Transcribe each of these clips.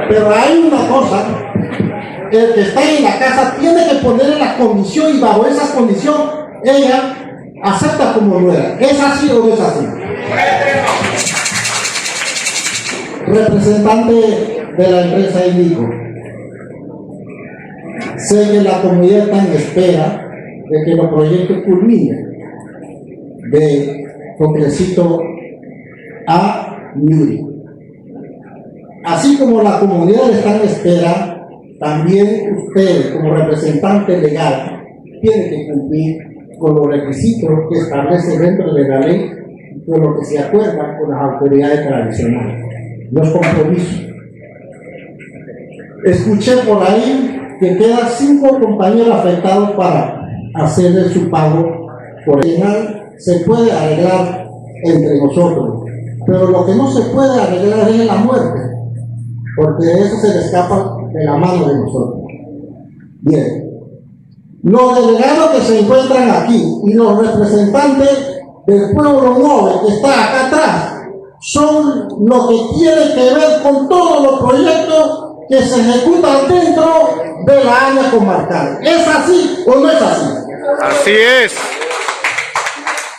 Pero hay una cosa, el que está en la casa tiene que ponerle la condición y bajo esa condición ella acepta como nuera. ¿Es así o no es así? Representante de la empresa Indico, sé que la comunidad está en espera de que los proyectos culminen de Coclecito a Ñuri. Así como la comunidad está en espera, también usted como representante legal tiene que cumplir con los requisitos que establece dentro de la ley, con lo que se acuerda con las autoridades tradicionales, los compromisos. Escuché por ahí que quedan 5 compañeros afectados para hacerle su pago. Por el final se puede arreglar entre nosotros, pero lo que no se puede arreglar es la muerte, porque eso se le escapa de la mano de nosotros. Bien, los delegados que se encuentran aquí y los representantes del pueblo noble que está acá atrás son los que tienen que ver con todos los proyectos que se ejecutan dentro de la área comarcal. ¿Es así o no es así? Así es.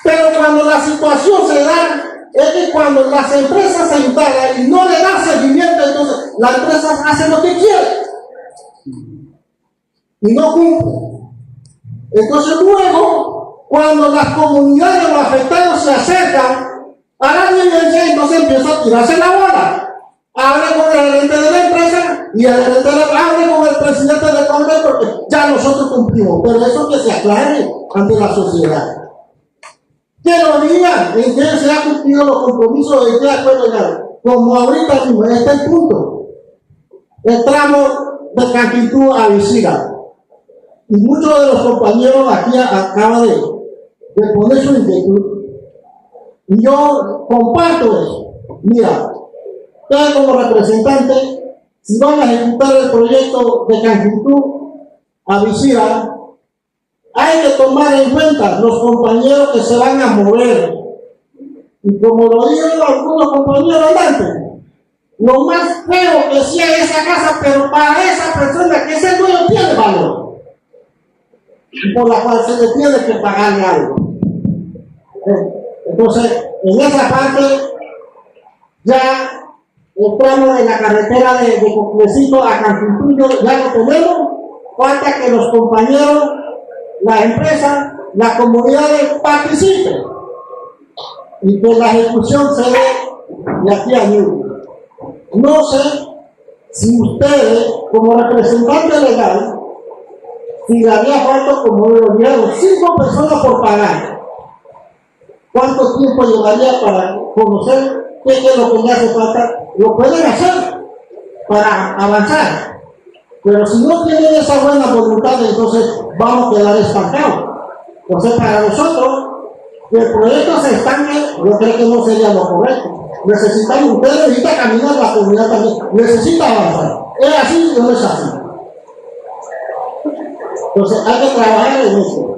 Pero cuando la situación se da, es que cuando las empresas se instalan y no le dan seguimiento, entonces las empresas hacen lo que quieren y no cumplen. Entonces luego, cuando las comunidades de los afectados se acercan a la evidencia, entonces empieza a tirarse la bola. Hable con el gerente de la empresa y el gerente hable con el presidente del Congreso, porque ya nosotros cumplimos. Pero eso que se aclare ante la sociedad. Que lo digan en que se han cumplido los compromisos de qué acuerdo ya. Como ahorita mismo, este es el punto. El tramo de Canquitú a Visira. Y muchos de los compañeros aquí acaban de poner su inquietud. Y yo comparto eso. Mira, ustedes como representantes, si van a ejecutar el proyecto de Canquitú a Visira, hay que tomar en cuenta los compañeros que se van a mover. Y como lo dijeron algunos compañeros antes, lo más feo que sea esa casa, pero para esa persona que ese dueño tiene valor, y por la cual se le tiene que pagarle algo. Entonces, en esa parte, ya entramos en la carretera de Coclecito a Canquitú, ya lo tenemos. Falta que los compañeros, la empresa, la comunidad participen y que la ejecución se dé de aquí a Ñuri. No sé si ustedes, como representante legal, si le había falta, como lo dieron, 5 personas por pagar, ¿cuánto tiempo llevaría para conocer qué es lo que le hace falta? Lo pueden hacer para avanzar, pero si no tienen esa buena voluntad, entonces vamos a quedar estancados. Entonces, para nosotros, que el proyecto se estanque, yo creo que no sería lo correcto. Necesitamos, ustedes necesitan caminar, la comunidad también necesita avanzar. ¿Es así o no es así? Entonces hay que trabajar en eso.